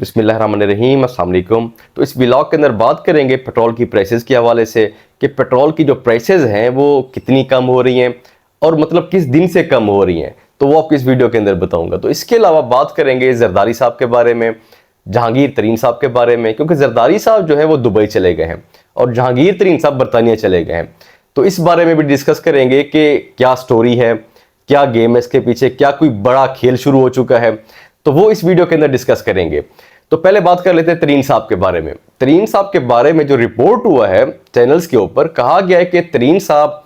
बिस्मिल्लाहिर्रहमानिर्रहीम, अस्सलाम वालेकुम। तो इस व्लॉग के अंदर बात करेंगे पेट्रोल की प्राइसेस के हवाले से कि पेट्रोल की जो प्राइसेस हैं वो कितनी कम हो रही हैं और मतलब किस दिन से कम हो रही हैं, तो वो आपको इस वीडियो के अंदर बताऊंगा। तो इसके अलावा बात करेंगे जरदारी साहब के बारे में, जहांगीर तरीन साहब के बारे में, क्योंकि जरदारी साहब जो है वो दुबई चले गए हैं और जहांगीर तरीन साहब बरतानिया चले गए हैं। तो इस बारे में भी डिस्कस करेंगे कि क्या स्टोरी है, क्या गेम है इसके पीछे, क्या कोई बड़ा खेल शुरू हो चुका है, तो वो इस वीडियो के अंदर डिस्कस करेंगे। तो पहले बात कर लेते हैं तरीन साहब के बारे में। तरीन साहब के बारे में जो रिपोर्ट हुआ है चैनल्स के ऊपर, कहा गया है कि तरीन साहब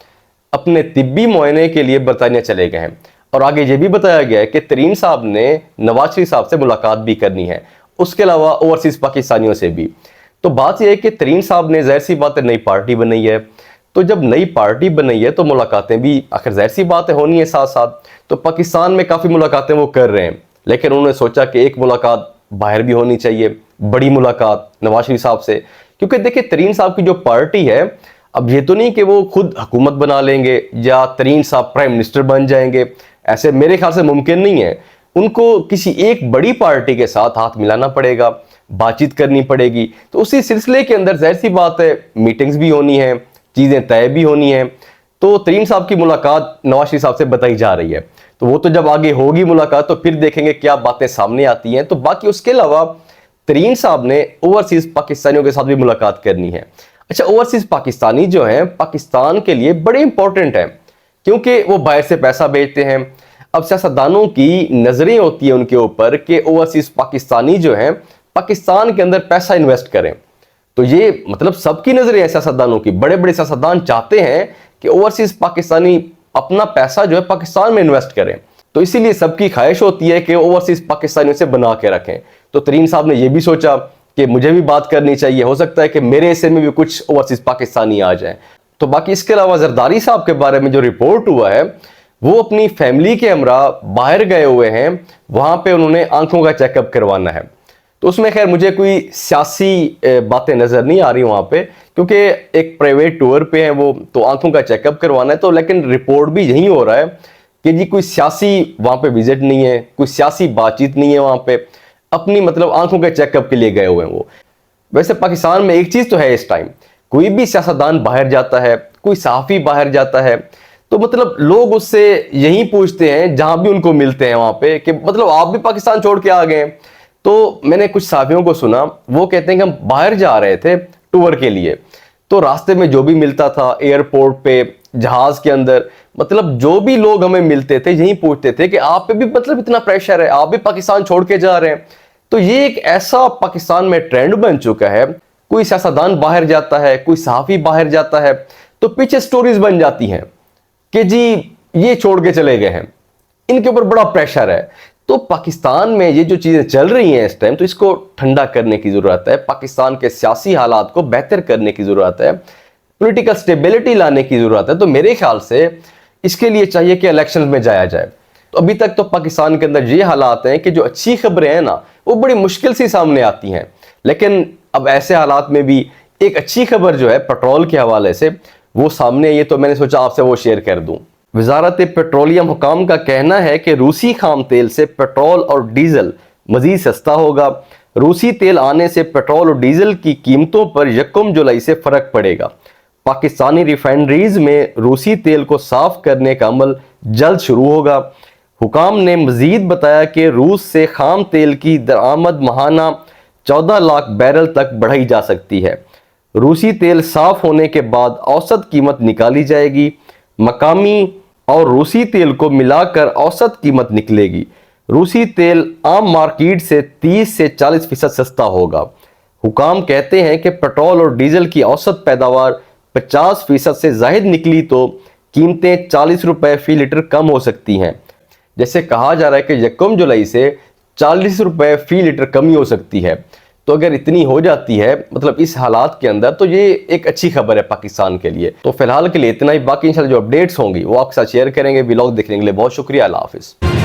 अपने तिब्बी मुआयने के लिए बरतानिया चले गए हैं और आगे ये भी बताया गया है कि तरीन साहब ने नवाज शरीफ साहब से मुलाकात भी करनी है, उसके अलावा ओवरसीज पाकिस्तानियों से भी। तो बात यह है कि तरीन साहब ने जाहिर सी बात है नई पार्टी बनाई है, तो जब नई पार्टी बनाई है तो मुलाकातें भी आखिर जाहिर सी बात है होनी है साथ साथ। तो पाकिस्तान में काफ़ी मुलाकातें वो कर रहे हैं, लेकिन उन्होंने सोचा कि एक मुलाकात बाहर भी होनी चाहिए, बड़ी मुलाकात नवाज शरीफ साहब से। क्योंकि देखिए तरीन साहब की जो पार्टी है, अब ये तो नहीं कि वो खुद हुकूमत बना लेंगे या तरीन साहब प्राइम मिनिस्टर बन जाएंगे, ऐसे मेरे ख्याल से मुमकिन नहीं है। उनको किसी एक बड़ी पार्टी के साथ हाथ मिलाना पड़ेगा, बातचीत करनी पड़ेगी। तो उसी सिलसिले के अंदर जाहिर सी बात है मीटिंग्स भी होनी है, चीज़ें तय भी होनी है। तो तरीन साहब की मुलाकात नवाज शरीफ साहब से बताई जा रही है, तो वो तो जब आगे होगी मुलाकात तो फिर देखेंगे क्या बातें सामने आती हैं। तो बाकी उसके अलावा तरीन साहब ने ओवरसीज पाकिस्तानियों के साथ भी मुलाकात करनी है। अच्छा, ओवरसीज पाकिस्तानी जो हैं पाकिस्तान के लिए बड़े इंपॉर्टेंट हैं, क्योंकि वो बाहर से पैसा भेजते हैं। अब सियासतदानों की नजरें होती है उनके ऊपर कि ओवरसीज पाकिस्तानी जो हैं पाकिस्तान के अंदर पैसा इन्वेस्ट करें। तो ये मतलब सबकी नजरें हैं सियासतदानों की, बड़े बड़े सियासतदान चाहते हैं कि ओवरसीज पाकिस्तानी अपना पैसा जो है पाकिस्तान में इन्वेस्ट करें। तो इसीलिए सबकी ख्वाहिश होती है कि ओवरसीज पाकिस्तानियों से बना के रखें। तो तरीन साहब ने यह भी सोचा कि मुझे भी बात करनी चाहिए, हो सकता है कि मेरे हिस्से में भी कुछ ओवरसीज पाकिस्तानी आ जाएं। तो बाकी इसके अलावा जरदारी साहब के बारे में जो रिपोर्ट हुआ है, वो अपनी फैमिली के हमरा बाहर गए हुए हैं, वहां पे उन्होंने आंखों का चेकअप करवाना है। तो उसमें खैर मुझे कोई सियासी बातें नजर नहीं आ रही वहां पे, क्योंकि एक प्राइवेट टूर पे है वो, तो आंखों का चेकअप करवाना है। तो लेकिन रिपोर्ट भी यही हो रहा है कि जी कोई सियासी वहां पे विजिट नहीं है, कोई सियासी बातचीत नहीं है वहां पे, अपनी मतलब आंखों के चेकअप के लिए गए हुए हैं वो। वैसे पाकिस्तान में एक चीज तो है, इस टाइम कोई भी सियासतदान बाहर जाता है, कोई सहाफी बाहर जाता है, तो मतलब लोग उससे यही पूछते हैं जहां भी उनको मिलते हैं वहां पे कि मतलब आप भी पाकिस्तान छोड़ के आ गए। तो मैंने कुछ साथियों को सुना, वो कहते हैं कि हम बाहर जा रहे थे टूर के लिए, तो रास्ते में जो भी मिलता था एयरपोर्ट पे, जहाज के अंदर, मतलब जो भी लोग हमें मिलते थे यही पूछते थे कि आप पे भी मतलब इतना प्रेशर है, आप भी पाकिस्तान छोड़ के जा रहे हैं। तो ये एक ऐसा पाकिस्तान में ट्रेंड बन चुका है, कोई सियासतदान बाहर जाता है, कोई सहाफी बाहर जाता है, तो पीछे स्टोरीज बन जाती हैं कि जी ये छोड़ के चले गए हैं, इनके ऊपर बड़ा प्रेशर है। तो पाकिस्तान में ये जो चीज़ें चल रही हैं इस टाइम, तो इसको ठंडा करने की ज़रूरत है, पाकिस्तान के सियासी हालात को बेहतर करने की ज़रूरत है, पॉलिटिकल स्टेबिलिटी लाने की ज़रूरत है। तो मेरे ख्याल से इसके लिए चाहिए कि इलेक्शन में जाया जाए। तो अभी तक तो पाकिस्तान के अंदर ये हालात हैं कि जो अच्छी खबरें हैं ना वो बड़ी मुश्किल से सामने आती हैं, लेकिन अब ऐसे हालात में भी एक अच्छी खबर जो है पेट्रोल के हवाले से वो सामने आई है, तो मैंने सोचा आपसे वो शेयर कर दूँ। वजारत पेट्रोलियम हुकाम का कहना है कि रूसी खाम तेल से पेट्रोल और डीजल मजीद सस्ता होगा। रूसी तेल आने से पेट्रोल और डीजल की कीमतों पर 1 जुलाई से फर्क पड़ेगा। पाकिस्तानी रिफाइनरीज में रूसी तेल को साफ करने का अमल जल्द शुरू होगा। हुकाम ने मजीद बताया कि रूस से खाम तेल की दरामद माहाना 14 लाख बैरल तक बढ़ाई जा सकती है। रूसी तेल साफ होने के बाद औसत कीमत निकाली जाएगी, मकामी और रूसी तेल को मिलाकर औसत कीमत निकलेगी। रूसी तेल आम मार्केट से 30 से 40% सस्ता होगा। हुकाम कहते हैं कि पेट्रोल और डीजल की औसत पैदावार 50% से जायद निकली तो कीमतें 40 रुपए फी लीटर कम हो सकती हैं। जैसे कहा जा रहा है कि 1 जुलाई से 40 रुपए फी लीटर कमी हो सकती है। तो अगर इतनी हो जाती है मतलब इस हालात के अंदर, तो ये एक अच्छी खबर है पाकिस्तान के लिए। तो फिलहाल के लिए इतना ही, बाकी इंशाल्लाह जो अपडेट्स होंगी वो आपके साथ शेयर करेंगे। व्लॉग देखने के लिए बहुत शुक्रिया। अल्लाह हाफिज़।